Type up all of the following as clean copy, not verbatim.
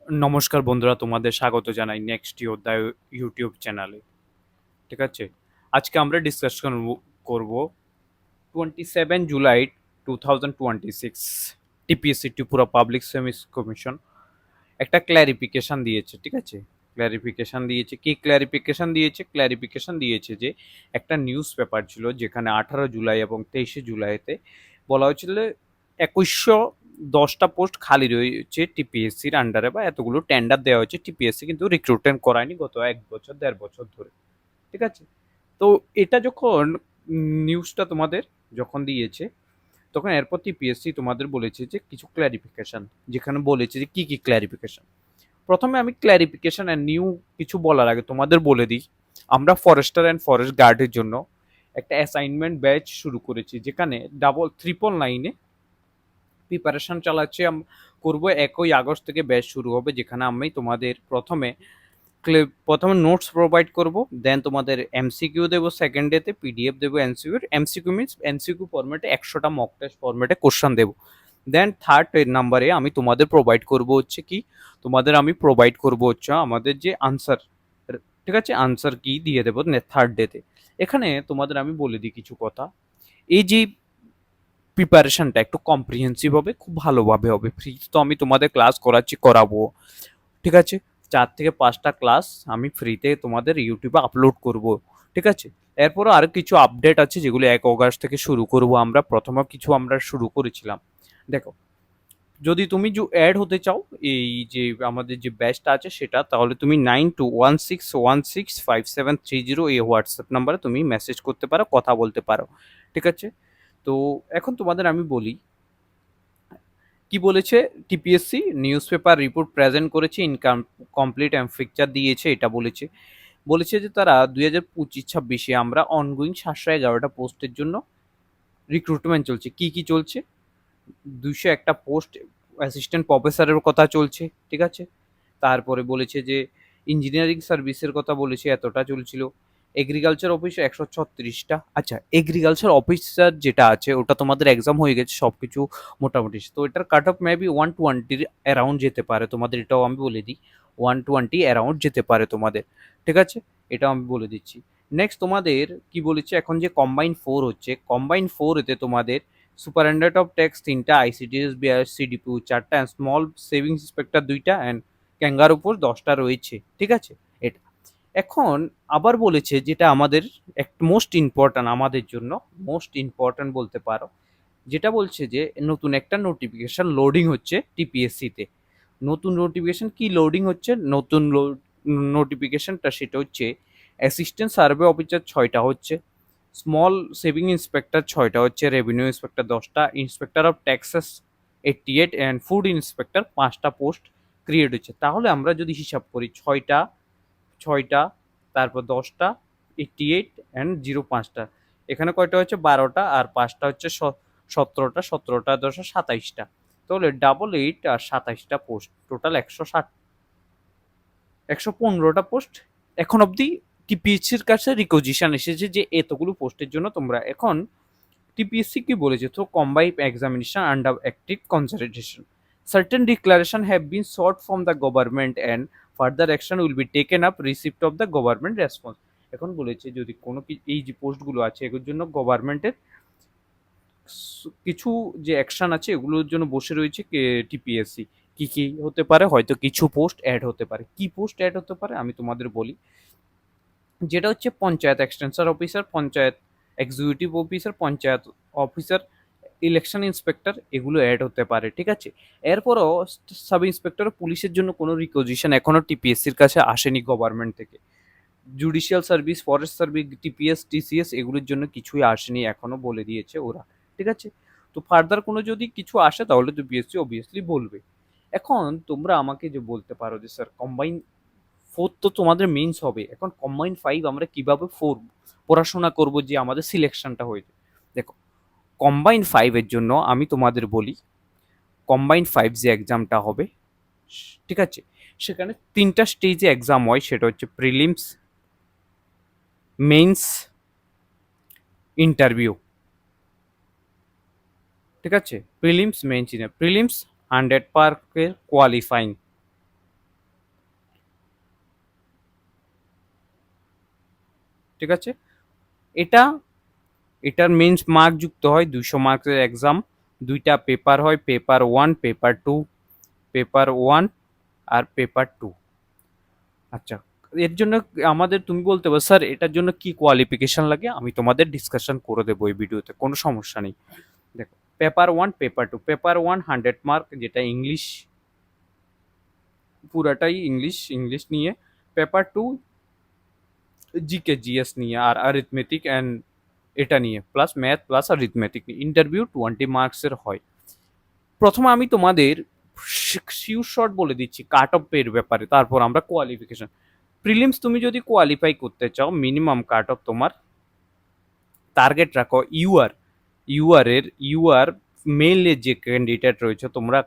নমস্কার বন্ধুরা, তোমাদের স্বাগত জানাই নেক্সট অধ্যায় ইউটিউব চ্যানেলে। ঠিক আছে, আজকে আমরা ডিসকাশন করব 27 July 2026 TPSC Tripura public service commission একটা ক্ল্যারিফিকেশন দিয়েছে। ঠিক আছে, ক্ল্যারিফিকেশন দিয়েছে, কি ক্ল্যারিফিকেশন দিয়েছে? ক্ল্যারিফিকেশন দিয়েছে যে একটা নিউজ পেপার ছিল যেখানে 18 জুলাই এবং 23 জুলাইতে বলা হয়েছিল 2110টা পোস্ট খালি রয়েছে টিপিএসসির আন্ডারে, বা এতগুলো টেন্ডার দেওয়া হয়েছে, টিপিএসসি কিন্তু রিক্রুটমেন্ট করায়নি গত 1 বছর 1.5 বছর ধরে। ঠিক আছে, তো এটা যখন নিউজটা তোমাদের যখন দিয়েছে, তখন এরপর টিপিএসসি তোমাদের বলেছে যে কিছু ক্ল্যারিফিকেশন, যেখানে বলেছে যে কি কি ক্ল্যারিফিকেশন। প্রথমে আমি ক্ল্যারিফিকেশন অ্যান্ড নিউ কিছু বলার আগে তোমাদের বলে দিই, আমরা ফরেস্টার অ্যান্ড ফরেস্ট গার্ডের জন্য একটা অ্যাসাইনমেন্ট ব্যাচ শুরু করেছি, যেখানে ট্রিপল নাইনে প্রিপারেশন চালাচ্ছি। করবো 1 আগস্ট থেকে ব্যাচ শুরু হবে, যেখানে আমি তোমাদের প্রথমে নোটস প্রোভাইড করব, দেন তোমাদের এমসিকিউ দেবো, সেকেন্ড ডেতে পিডিএফ দেবো এমসিকিউ। এমসিকিউ মিনস এমসিকিউ ফরম্যাটে 100টা মক টেস্ট ফরম্যাটে কোশ্চেন দেবো। দেন থার্ড নাম্বারে আমি তোমাদের প্রোভাইড করব হচ্ছে কি, তোমাদের আমি প্রোভাইড করব হচ্ছে আমাদের যে আনসার। ঠিক আছে, আনসার কি দিয়ে দেবো থার্ড ডেতে। এখানে তোমাদের আমি বলে দিই কিছু কথা। এই যে প্রিপারেশনটা একটু কম্প্রিহেন্সিভ হবে, খুব ভালোভাবে হবে। ফ্রি তো আমি তোমাদের ক্লাস করাবো। ঠিক আছে, 4 থেকে 5টা ক্লাস আমি ফ্রিতে তোমাদের ইউটিউবে আপলোড করব। ঠিক আছে, এরপরও আরও কিছু আপডেট আছে যেগুলো 1 আগস্ট থেকে শুরু করব। আমরা প্রথমে কিছু আমরা শুরু করেছিলাম। দেখো, যদি তুমি অ্যাড হতে চাও এই যে আমাদের যে ব্যাচটা আছে সেটা, তাহলে তুমি 9216165730 এই হোয়াটসঅ্যাপ নাম্বারে তুমি মেসেজ করতে পারো, কথা বলতে পারো। ঠিক আছে, তো এখন তোমাদের আমি বলি কি বলেছে। TPSC news paper report present করেছে, ইনকাম কমপ্লিট অ্যান্ড ফিকচার দিয়েছে, এটা বলেছে। বলেছে যে তারা 2025-26 আমরা অনগোয়িং 711টা পোস্টের জন্য রিক্রুটমেন্ট চলছে। কি কি চলছে? 201টা পোস্ট অ্যাসিস্ট্যান্ট প্রফেসরের কথা চলছে। ঠিক আছে, তারপরে বলেছে যে ইঞ্জিনিয়ারিং সার্ভিসের কথা বলেছে, এতটা চলছিল। এগ্রিকালচার অফিসে 136টা। আচ্ছা, এগ্রিকালচার অফিসার যেটা আছে ওটা তোমাদের এক্সাম হয়ে গেছে সব কিছু মোটামুটি, তো এটার কাট অফ মেবি 120 অ্যারাউন্ড যেতে পারে তোমাদের, এটাও আমি বলে দিই। 120 অ্যারাউন্ড যেতে পারে তোমাদের। ঠিক আছে, এটাও আমি বলে দিচ্ছি। নেক্সট তোমাদের কি বলেছে, এখন যে কম্বাইন 4 হচ্ছে, কম্বাইন 4 এতে তোমাদের সুপারিনটেন্ডেন্ট অফ ট্যাক্স 3টা, আইসিডিএস সিডিপিউ 4টা, স্মল সেভিংস ইন্সপেক্টর 2টা, অ্যান্ড ক্যাঙ্গার উপর 10টা রয়েছে। ঠিক আছে, এটা এখন আবার বলেছে যেটা আমাদের এক মোস্ট ইম্পর্ট্যান্ট, আমাদের জন্য মোস্ট ইম্পর্ট্যান্ট বলতে পারো, যেটা বলছে যে নতুন একটা নোটিফিকেশন লোডিং হচ্ছে টিপিএসসিতে। নতুন নোটিফিকেশন কি লোডিং হচ্ছে? নতুন নোটিফিকেশনটা সেটা হচ্ছে অ্যাসিস্ট্যান্ট সার্ভে অফিসার 6টা হচ্ছে, স্মল সেভিং ইন্সপেক্টর 6টা হচ্ছে, রেভিনিউ ইন্সপেক্টর 10টা, inspector of taxes 88, and food inspector 5টা পোস্ট ক্রিয়েট হচ্ছে। তাহলে আমরা যদি হিসাব করি, 6টা, তারপর 10টা, 88 অ্যান্ড 05টা, এখানে কয়টা হচ্ছে 12টা, আর 5টা হচ্ছে 17টা, 17টা 10 27টা। তাহলে 88 আর 27টা পোস্ট, টোটাল 115টা পোস্ট এখন অবধি টিপিএসসির কাছে রিকোজিশন এসেছে যে এতগুলো পোস্টের জন্য তোমরা। এখন টিপিএসসি কি বলেছে, তো combine examination under active consideration, certain declaration have been sort from the government and further action will be taken up receipt of the government response. এখন বলেছে যদি কোনো এই যে পোস্টগুলো আছে এগুলোর জন্য গভর্নমেন্টের কিছু যে অ্যাকশন আছে এগুলোর জন্য বসে রয়েছে টিপিএসসি। কি কি হতে পারে? হয়তো কিছু পোস্ট অ্যাড হতে পারে। কি পোস্ট অ্যাড হতে পারে আমি তোমাদের বলি, যেটা হচ্ছে panchayat extension officer, panchayat executive officer, panchayat officer, election inspector, এগুলো অ্যাড হতে পারে। ঠিক আছে, এরপরও সাব ইন্সপেক্টর পুলিশের জন্য কোনো রিকোজিশন এখনো টিপিএসসির কাছে আসেনি গভর্নমেন্ট থেকে। Judicial service, forest service, TPS, TCS, এগুলোর জন্য কিছুই আসেনি এখনো, বলে দিয়েছে ওরা। ঠিক আছে, তো ফার্দার কোনো যদি কিছু আসে তাহলে টিপিএসসি অবভিয়াসলি বলবে। এখন তোমরা আমাকে যে বলতে পারো যে স্যার কম্বাইন 4 তো তোমাদের মেইনস হবে, এখন কম্বাইন 5 আমরা কিভাবে পড়াশোনা করব যে আমাদের সিলেকশনটা হয়ে যায়। দেখো, কম্বাইন 5 এর জন্য আমি তোমাদের বলি, কম্বাইন 5 যে এক্সামটা হবে, ঠিক আছে, সেখানে 3টা স্টেজে এক্সাম হয়, সেটা হচ্ছে প্রিলিমস, মেইনস, ইন্টারভিউ। ঠিক আছে, প্রিলিমস, মেইনস, প্রিলিমস 100 মার্কের কোয়ালিফাইং, ঠিক আছে। এটা এটার মেন্স মার্ক যুক্ত হয় 200 মার্কের এক্সাম, দুইটা পেপার হয়, পেপার 1 পেপার 2, পেপার 1 আর পেপার 2। আচ্ছা, এর জন্য আমাদের তুমি বলতে পারো স্যার এটার জন্য কি কোয়ালিফিকেশন লাগে, আমি তোমাদের ডিসকাশন করে দেবো এই ভিডিওতে, কোনো সমস্যা নেই। দেখো, পেপার 1 পেপার 2, পেপার 1 100 মার্ক, যেটা ইংলিশ, পুরাটাই ইংলিশ, ইংলিশ নিয়ে। পেপার 2 জিকে জিএস নিয়ে আর অ্যারিথমেটিক অ্যান্ড এটা নিয়ে, প্লাস ম্যাথ প্লাস অ্যারিথমেটিক নিয়ে। ইন্টারভিউ 20 মার্কসের হয়। প্রথমে আমি তোমাদের শিওর শর্ট বলে দিচ্ছি কাট অফ এর ব্যাপারে, তারপর আমরা কোয়ালিফিকেশন। প্রিলিমস তুমি যদি কোয়ালিফাই করতে চাও, মিনিমাম কাট অফ তোমার টার্গেট রাখো ইউআর মেলে যে ক্যান্ডিডেট রয়েছে তোমরা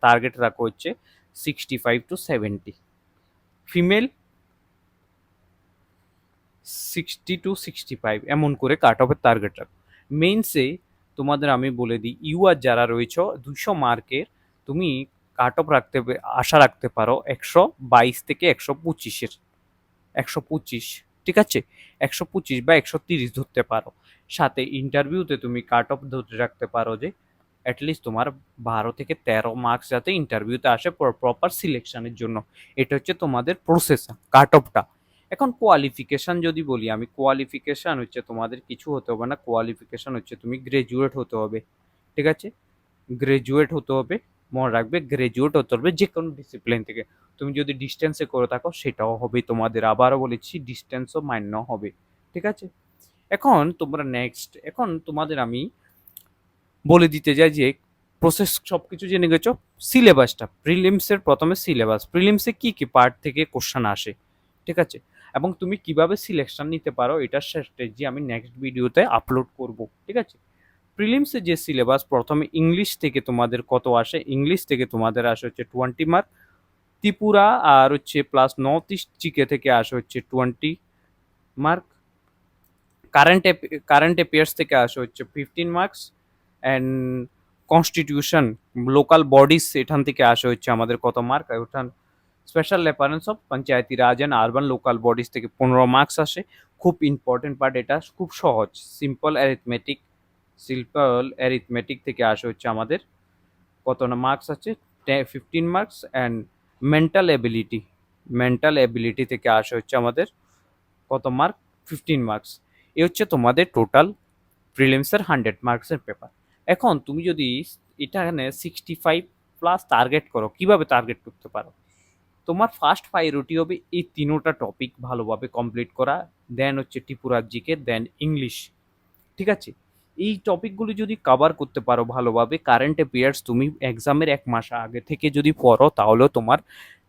টার্গেট রাখো হচ্ছে 65 to 70, ফিমেল 60 to 65, এমন করে কাট অফের টার্গেট রাখো। মেইনসে তোমাদের আমি বলে দিই, ইউআর যারা রয়েছে 200 মার্কের, তুমি কাট অফ আশা রাখতে পারো 122 থেকে 125-এর, 125, ঠিক আছে, 125 বা 130 ধরতে পারো। সাথে ইন্টারভিউতে তুমি কাট অফ ধরে রাখতে পারো যে অ্যাটলিস্ট তোমার 12 থেকে 13 মার্কস যাতে ইন্টারভিউতে আসে প্রপার সিলেকশনের জন্য। এটা হচ্ছে তোমাদের প্রসেস, কাট অফটা। এখন কোয়ালিফিকেশন যদি বলি আমি, কোয়ালিফিকেশন হচ্ছে তোমাদের কিছু হতে হবে না, কোয়ালিফিকেশন হচ্ছে তুমি গ্রাজুয়েট হতে হবে, ঠিক আছে, গ্রাজুয়েট হতে হবে, মনে রাখবে গ্রাজুয়েট হতে হবে যে কোনো ডিসিপ্লিন থেকে। তুমি যদি ডিস্টেন্সে করে থাকো সেটাও হবে তোমাদের, আবারও বলেছি ডিস্টেন্সও মান্য হবে, ঠিক আছে। এখন তোমরা নেক্সট, এখন তোমাদের আমি বলে দিতে যাই যে প্রসেস সব কিছু জেনে গেছো। সিলেবাসটা, প্রিলিমসের প্রথমে সিলেবাস, প্রিলিমসে কি কি পার্ট থেকে কোশ্চেন আসে, ঠিক আছে, এবং তুমি কিভাবে সিলেকশন নিতে পারো এটার স্ট্র্যাটেজি আমি নেক্সট ভিডিওতে আপলোড করব, ঠিক আছে। প্রিলিমসে যে সিলেবাস, প্রথমে ইংলিশ থেকে তোমাদের কত আসে, ইংলিশ থেকে তোমাদের আসে হচ্ছে 20 মার্ক, ত্রিপুরা আর হচ্ছে প্লাস নর্থ ইস্ট জিকে থেকে আসে হচ্ছে 20 মার্ক, কারেন্ট কারেন্ট অ্যাফেয়ার্স থেকে আসে হচ্ছে 15 marks, and constitution local bodies এখান থেকে আসে হচ্ছে আমাদের কত মার্ক, ওঠান special reference of Panchayati Raj and urban local bodies থেকে 15 মার্কস আসে। খুব ইম্পর্টেন্ট পার্ট এটা, খুব সহজ, সিম্পল অ্যারিথমেটিক থেকে আসে হচ্ছে আমাদের কত না মার্কস আছে, 15 মার্কস, অ্যান্ড মেন্টাল এবিলিটি থেকে আসে হচ্ছে আমাদের কত মার্ক, 15 মার্কস। এ হচ্ছে তোমাদের টোটাল প্রিলিমসের 100 মার্কসের পেপার। এখন তুমি যদি এখানে 65 প্লাস টার্গেট করো, কিভাবে টার্গেট করতে পারো, তোমার ফার্স্ট প্রায়োরিটি হবে এই তিনোটা টপিক ভালোভাবে কমপ্লিট করা, দেন হচ্ছে ত্রিপুরার জিকে, দেন ইংলিশ, ঠিক আছে। এই টপিকগুলি যদি কভার করতে পারো ভালোভাবে, কারেন্ট অ্যাফেয়ার্স তুমি এক্সামের 1 মাস আগে থেকে যদি পড়ো, তাহলে তোমার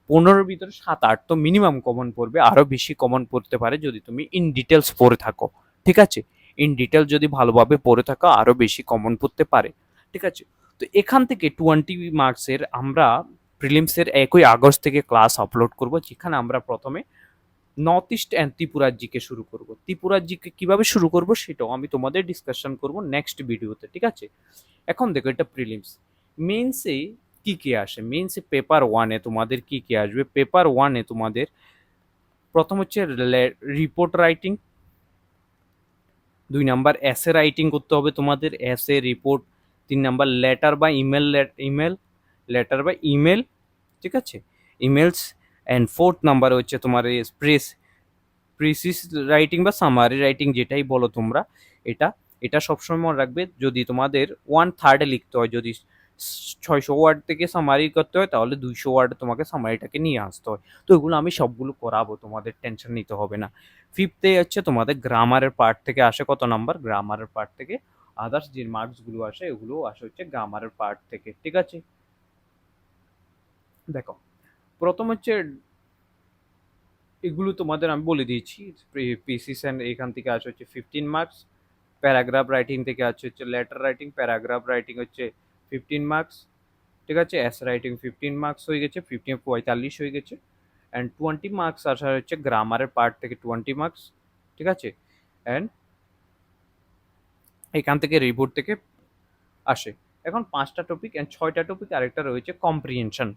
15-র ভিতরে 7-8 তো মিনিমাম কমন পড়বে, আরও বেশি কমন পড়তে পারে যদি তুমি ইন ডিটেলস পড়ে থাকো, ঠিক আছে। ইন ডিটেল যদি ভালোভাবে পড়ে থাকো আরও বেশি কমন পড়তে পারে, ঠিক আছে। তো এখান থেকে 20 মার্কসের আমরা প্রিলিমসের 1 আগস্ট থেকে ক্লাস আপলোড করব, যেখানে আমরা প্রথমে নর্থ ইস্ট অ্যান্ড ত্রিপুরার জিকে শুরু করব। ত্রিপুরার জিকে কিভাবে শুরু করব সেটাও আমি তোমাদের ডিসকাশন করব নেক্সট ভিডিওতে, ঠিক আছে। এখন দেখো এটা প্রিলিমস। মেন্সে কি কি আসে, মেন্সে পেপার 1-এ তোমাদের কি কি আসবে, পেপার 1-এ তোমাদের প্রথম হচ্ছে report writing, 2 number essay writing করতে হবে তোমাদের, এসে রিপোর্ট, 3 নাম্বার লেটার বা ইমেল, ঠিক আছে, ইমেলস, অ্যান্ড 4th নাম্বার হচ্ছে তোমার প্রিসিস রাইটিং বা সামারি রাইটিং যেটাই বলো তোমরা। এটা এটা সবসময় মনে রাখবে, যদি তোমাদের 1/3-এ লিখতে হয়, যদি 600 ওয়ার্ড থেকে সামারি করতে হয়, তাহলে 200 ওয়ার্ড তোমাকে সামারিটাকে নিয়ে আসতে হয়। তো এগুলো আমি সবগুলো করাবো, তোমাদের টেনশন নিতে হবে না। 5th-এ হচ্ছে তোমাদের গ্রামারের পার্ট থেকে আসে কত নাম্বার, গ্রামারের পার্ট থেকে আদার্স যে মার্কসগুলো আসে এগুলো আসে হচ্ছে গ্রামারের পার্ট থেকে, ঠিক আছে। দেখো, প্রথম হচ্ছে এগুলো তোমাদের আমি বলে দিয়েছি, প্রিসিশন এখান থেকে আসে হচ্ছে 15 মার্কস, প্যারাগ্রাফ রাইটিং থেকে আসছে হচ্ছে লেটার রাইটিং, প্যারাগ্রাফ রাইটিং হচ্ছে 15 মার্কস, ঠিক আছে, এস রাইটিং 15 মার্কস হয়ে গেছে, 45 হয়ে গেছে, অ্যান্ড 20 মার্কস আসা হচ্ছে গ্রামারের পার্ট থেকে 20 মার্কস, ঠিক আছে, অ্যান্ড এখান থেকে রিপোর্ট থেকে আসে। এখন 5টা টপিক অ্যান্ড 6টা টপিক, আরেকটা রয়েছে কম্প্রিহেনশন,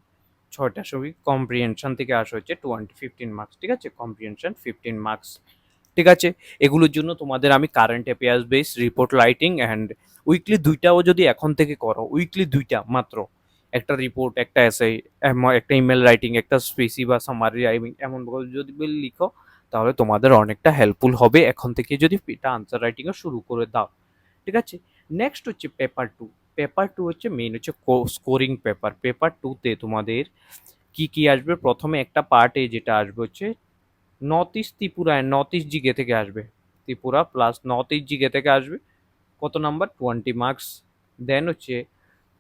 6টা টপিক কম্প্রিহেনশন থেকে আসা হচ্ছে 15 মার্কস, ঠিক আছে, কম্প্রিহেনশন 15 মার্কস। ঠিক আছে? এগুলোর জন্য তোমাদের আমি current affairs base report writing and weekly ২ টাও যদি এখন থেকে করো, উইকলি ২ টা মাত্র। একটা রিপোর্ট, একটা এসে, একটা ইমেইল রাইটিং, একটা স্পেসি বা সামারি রাইটিং এমনভাবে যদি লিখো, তাহলে তোমাদের অনেকটা হেল্পফুল হবে এখন থেকে যদি এটা আনসার রাইটিংও শুরু করে দাও। ঠিক আছে? নেক্সট হচ্ছে পেপার 2। পেপার 2 হচ্ছে মেইন হচ্ছে স্কোরিং পেপার। পেপার 2 তে তোমাদের কি আসবে? প্রথমে একটা পার্টে যেটা আসবে হচ্ছে north east Tripura, north east GK থেকে আসবে। Tripura plus north east GK থেকে আসবে। কত নাম্বার? 20 মার্কস। দেন হচ্ছে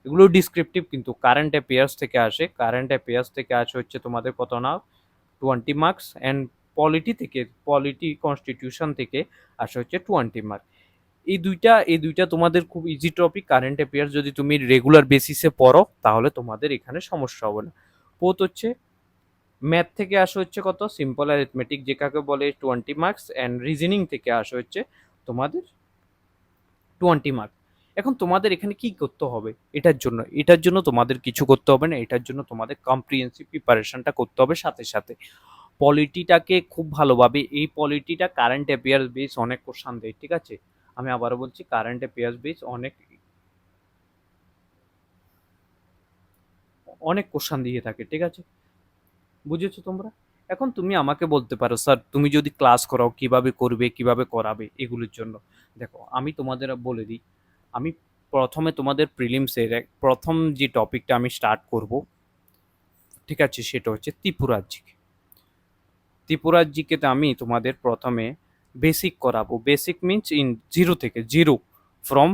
এগুলো ডিসক্রিপটিভ, কিন্তু কারেন্ট অ্যাফেয়ার্স থেকে আসে। কারেন্ট অ্যাফেয়ার্স থেকে আসে হচ্ছে তোমাদের কত না 20 মার্কস। অ্যান্ড পলিটি কনস্টিটিউশন থেকে আসে হচ্ছে 20 মার্ক। এই দুইটা তোমাদের খুব ইজি টপিক। কারেন্ট অ্যাফেয়ার্স যদি তুমি রেগুলার বেসিসে পড়ো তাহলে তোমাদের এখানে সমস্যা হবে না। পোত হচ্ছে ম্যাথ থেকে আসা হচ্ছে কত সিম্পল অ্যারিথমেটিক যেটাকে বলে 20 মার্কস। অ্যান্ড রিজনিং থেকে আসা হচ্ছে তোমাদের 20 মার্ক। এখন তোমাদের এখানে কি করতে হবে? এটার জন্য তোমাদের কিছু করতে হবে না। এটার জন্য তোমাদের কম্প্রিহেন্সিভ প্রিপারেশনটা করতে হবে সাথে সাথে। পলিটিটাকে খুব ভালোভাবে, এই পলিটিটা কারেন্ট অ্যাফেয়ার্স বেস অনেক কোশ্চান দেয়। ঠিক আছে? আমি আবারও বলছি, কারেন্ট অ্যাফেয়ার্স বেস অনেক অনেক কোশ্চান দিয়ে থাকে। ঠিক আছে? বুঝেছো তোমরা? এখন তুমি আমাকে বলতে পারো, স্যার তুমি যদি ক্লাস করাও কিভাবে করবে, কিভাবে করাবে এগুলোর জন্য? দেখো আমি তোমাদের বলে দিই। আমি প্রথমে তোমাদের প্রিলিমসের প্রথম যে টপিকটা আমি স্টার্ট করব, ঠিক আছে, সেটা হচ্ছে ত্রিপুরার জিকে। ত্রিপুরার জিকেতে আমি তোমাদের প্রথমে বেসিক করাবো। বেসিক মিন্স ইন জিরো থেকে, জিরো ফ্রম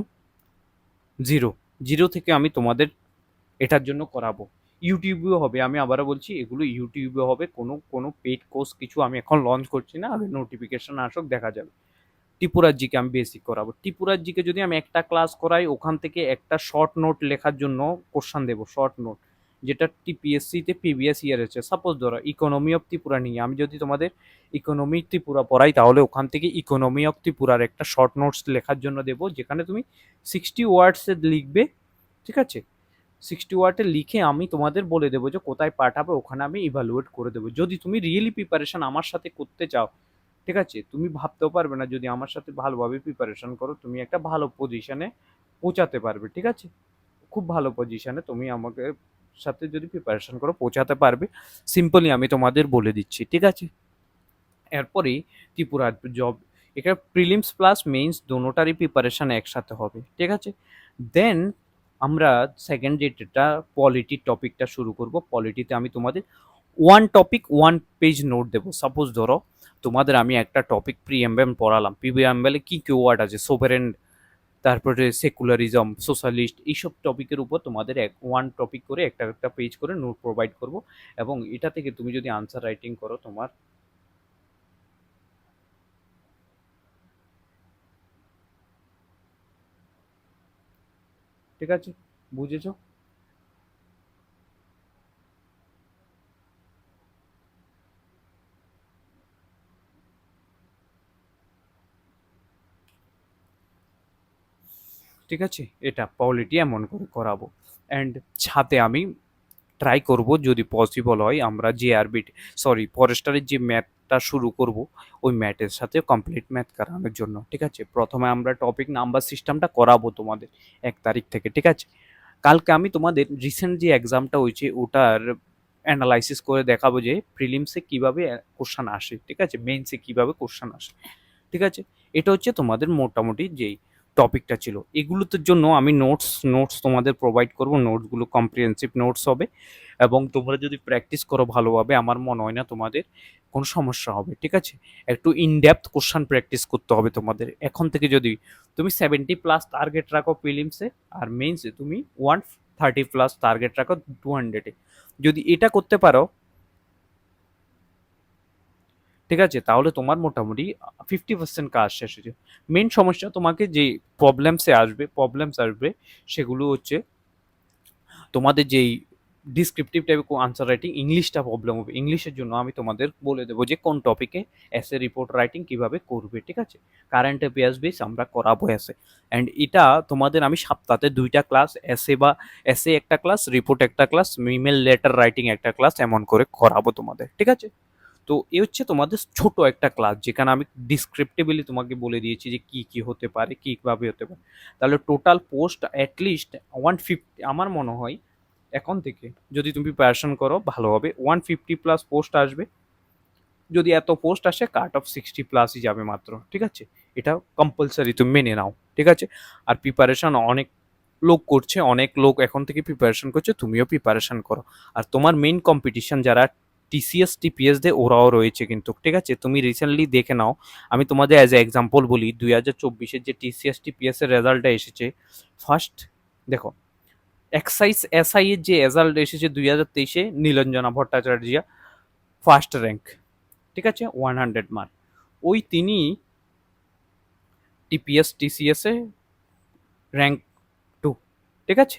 জিরো, জিরো থেকে আমি তোমাদের এটার জন্য করাবো। ইউটিউবেও হবে, আমি আবারও বলছি এগুলো ইউটিউবে হবে। কোনো কোনো পেইড কোর্স কিছু আমি এখন লঞ্চ করছি না, আগে নোটিফিকেশন আসুক দেখা যাবে। ত্রিপুরার জিকে আমি বেসিক করাবো। ত্রিপুরার জিকে যদি আমি একটা ক্লাস করাই, ওখান থেকে একটা শর্ট নোট লেখার জন্য কোশ্চান দেবো, শর্ট নোট, যেটা টিপিএসসিতে প্রিভিয়াস ইয়ার হচ্ছে। সাপোজ ধরো ইকোনমি অফ ত্রিপুরা নিয়ে আমি যদি তোমাদের ইকোনমি ত্রিপুরা পড়াই, তাহলে ওখান থেকে ইকোনমি অফ ত্রিপুরার একটা শর্ট নোটস লেখার জন্য দেবো, যেখানে তুমি 60 ওয়ার্ডসে লিখবে। ঠিক আছে? 60 ওয়ার্ডে লিখে আমি তোমাদের বলে দেবো যে কোথায় পাঠাবে, ওখানে আমি ইভালুয়েট করে দেবো। যদি তুমি রিয়েলি প্রিপারেশন আমার সাথে করতে চাও, ঠিক আছে, তুমি ভাবতেও পারবে না, যদি আমার সাথে ভালোভাবে প্রিপারেশন করো তুমি একটা ভালো পজিশনে পৌঁছাতে পারবে। ঠিক আছে? খুব ভালো পজিশনে তুমি আমাকে সাথে যদি প্রিপারেশন করো পৌঁছাতে পারবে। সিম্পলি আমি তোমাদের বলে দিচ্ছি। ঠিক আছে? এরপরেই ত্রিপুরার জব, এটা প্রিলিমস প্লাস মেইনস দোনোটারই প্রিপারেশন একসাথে হবে। ঠিক আছে? দেন আমরা সেকেন্ড যেটা পলিটির টপিকটা শুরু করব। পলিটিতে আমি তোমাদের one topic one page note দেবো। সাপোজ ধরো তোমাদের আমি একটা টপিক প্রিএমবেল পড়ালাম। প্রিএমবেলে কি কি ওয়ার্ড আছে, সোভারেন, তারপরে সেকুলারিজম, সোশ্যালিস্ট, এইসব টপিকের উপর তোমাদের ওয়ান টপিক করে একটা একটা পেজ করে নোট প্রোভাইড করব। এবং এটা থেকে তুমি যদি আনসার রাইটিং করো তোমার, ঠিক আছে, বুঝেছো? ঠিক আছে? এটা পলিটি এমন করে করাবো। অ্যান্ড সাথে আমি ট্রাই করব যদি পসিবল হয় আমরা জেআরবি, সরি ফরেস্টারের যে ম্যাথটা শুরু করব, ওই ম্যাথের সাথে কমপ্লিট ম্যাথ করানোর জন্য। ঠিক আছে? প্রথমে আমরা টপিক নাম্বার সিস্টেমটা করাবো তোমাদের 1 তারিখ থেকে। ঠিক আছে? কালকে আমি তোমাদের রিসেন্ট যে এক্সামটা হয়েছে ওটার অ্যানালাইসিস করে দেখাবো যে প্রিলিমসে কিভাবে কোশ্চান আসে। ঠিক আছে? মেইনসে কিভাবে কোশ্চান আসে। ঠিক আছে? এটা হচ্ছে তোমাদের মোটামুটি যেই টপিকটা ছিল। এগুলোতে জন্য আমি নোটস তোমাদের প্রোভাইড করব। নোটসগুলো কম্প্রিহেন্সিভ নোটস হবে এবং তোমরা যদি প্র্যাকটিস করো ভালোভাবে, আমার মনে হয় না তোমাদের কোনো সমস্যা হবে। ঠিক আছে? একটু ইন ডেপথ কোশ্চান প্র্যাকটিস করতে হবে তোমাদের। এখন থেকে যদি তুমি 70+ টার্গেট রাখো প্রিলিমসে, আর মেইনসে তুমি 130+ টার্গেট রাখো 200-এ। যদি এটা করতে পারো, ঠিক আছে, তাহলে তোমার মোটামুটি 50% কাজ শেষ হয়েছে। মেন সমস্যা তোমাকে যে প্রবলেমস আসবে সেগুলো হচ্ছে তোমাদের যেই ডিসক্রিপটিভ টাইপের আনসার রাইটিং, ইংলিশটা প্রবলেম হবে। ইংলিশের জন্য আমি তোমাদের বলে দেবো যে কোন টপিকে এসে রিপোর্ট রাইটিং কিভাবে করবে। ঠিক আছে? কারেন্ট অ্যাফেয়ার্স বেস আমরা করাবো এসে। অ্যান্ড এটা তোমাদের আমি সপ্তাহে 2টা ক্লাস, এসে একটা ক্লাস, রিপোর্ট একটা ক্লাস, ইমেল লেটার রাইটিং একটা ক্লাস, এমন করে করাবো তোমাদের। ঠিক আছে? তো এ হচ্ছে তোমাদের ছোট একটা ক্লাস, যেখানে আমি ডিসক্রিপটিভলি তোমাকে বলে দিয়েছি যে কি কি হতে পারে, কীভাবে হতে পারে। তাহলে টোটাল পোস্ট অ্যাটলিস্ট 150, আমার মনে হয় এখন থেকে যদি তুমি প্রিপারেশন করো ভালো হবে, 150+ পোস্ট আসবে। যদি এত পোস্ট আসে কাট অফ 60+ যাবে মাত্র, ঠিক আছে? এটা কম্পালসারি, তুমি মেনে নাও, ঠিক আছে? আর প্রিপারেশন অনেক লোক করছে, অনেক লোক এখন থেকে প্রিপারেশন করছে, তুমিও প্রিপারেশন করো। আর তোমার মেইন কম্পিটিশন যারা টিসিএস টিপিএস দে ওরাও রয়েছে কিন্তু, ঠিক আছে? তুমি রিসেন্টলি দেখে নাও, আমি তোমাদের অ্যাজ এ এক্সাম্পল বলি, 2024-এর যে টিসিএস টিপিএস এর রেজাল্টটা এসেছে, ফার্স্ট দেখো, এক্সাইজ এসআই এর যে রেজাল্ট এসেছে 2023-এ, নীলঞ্জনা ভট্টাচার্য ফার্স্ট র্যাঙ্ক, ঠিক আছে, 100 মার্ক। ওই তিনি টিপিএস টিসিএস এ র্যাঙ্ক 2, ঠিক আছে?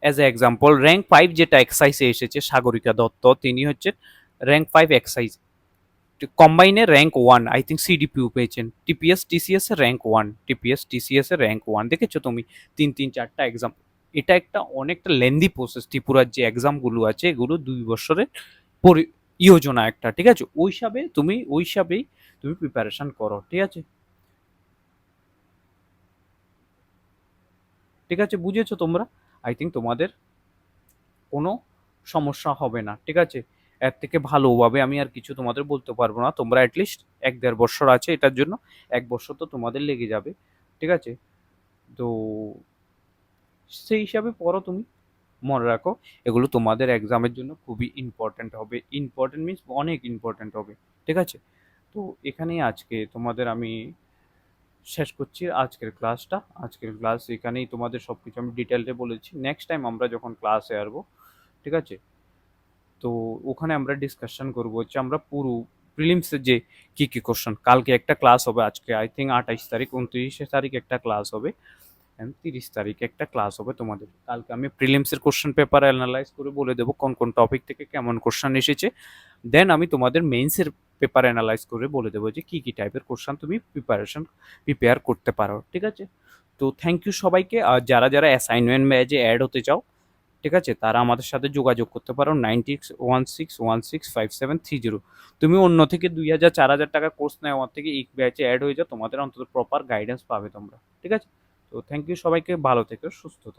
অ্যাজ এ এক্সাম্পল র্যাঙ্ক 5 যেটা এক্সাইজে এসেছে, সাগরিকা দত্ত, তিনি হচ্ছে rank 5 excise, combined rank 1, I think CDPO পেয়েছেন। টিপিএস টিসিএস এর র্যাঙ্ক 1, টিপিএস টিসিএস এর র্যাঙ্ক 1, দেখেছো তুমি? 3-4টা এক্সাম। এটা একটা অনেকটা লেন্দি প্রসেস, ত্রিপুরার যে এক্সামগুলো আছে এগুলো 2 বছরের যোজনা একটা, ঠিক আছে? ওই হিসাবেই তুমি প্রিপারেশন করো, ঠিক আছে? ঠিক আছে, বুঝেছো তোমরা? আই থিঙ্ক তোমাদের কোনো সমস্যা হবে না, ঠিক আছে? এর থেকে ভালোভাবে আমি আর কিছু তোমাদের বলতে পারবো না। তোমরা অ্যাটলিস্ট 1-1.5 বছর আছে এটার জন্য, 1 বছর তো তোমাদের লেগে যাবে, ঠিক আছে? তো সেই হিসাবে পড়ো তুমি, মনে রাখো এগুলো তোমাদের এক্সামের জন্য খুবই ইম্পর্ট্যান্ট হবে। ইম্পর্ট্যান্ট মিনস অনেক ইম্পর্ট্যান্ট হবে, ঠিক আছে? তো এখানেই আজকে তোমাদের আমি শেষ করছি আজকের ক্লাসটা। আজকের ক্লাস এখানেই, তোমাদের সব কিছু আমি ডিটেলসে বলেছি। নেক্সট টাইম আমরা যখন ক্লাসে আসবো, ঠিক আছে, তো ওখানে আমরা ডিসকাশন করবো হচ্ছে আমরা পুরো প্রিলিমসের যে কী কী কোশ্চেন, কালকে একটা ক্লাস হবে, আজকে আই থিঙ্ক 28 তারিখ, 29 তারিখ একটা ক্লাস হবে, অ্যান্ড 30 তারিখে একটা ক্লাস হবে তোমাদের। কালকে আমি প্রিলিমসের কোশ্চেন পেপার অ্যানালাইজ করে বলে দেবো কোন কোন টপিক থেকে কেমন কোশ্চেন এসেছে। দেন আমি তোমাদের মেইনসের পেপার অ্যানালাইজ করে বলে দেবো যে কী কী টাইপের কোশ্চেন তুমি প্রিপেয়ার করতে পারো, ঠিক আছে? তো থ্যাংক ইউ সবাইকে। আর যারা যারা অ্যাসাইনমেন্ট ব্যাচে অ্যাড হতে চাও, ঠিক আছে, তারা আমাদের সাথে যোগাযোগ করতে পারো, 9616165730। তুমি অন্য থেকে 2000-4000 টাকা কোর্স নেয়, আমার থেকে এই ব্যাচে অ্যাড হয়ে যাও, তোমাদের অন্তত প্রপার গাইডেন্স পাবে তোমরা, ঠিক আছে? তো থ্যাংক ইউ সবাইকে, ভালো থেকো, সুস্থ থেকো।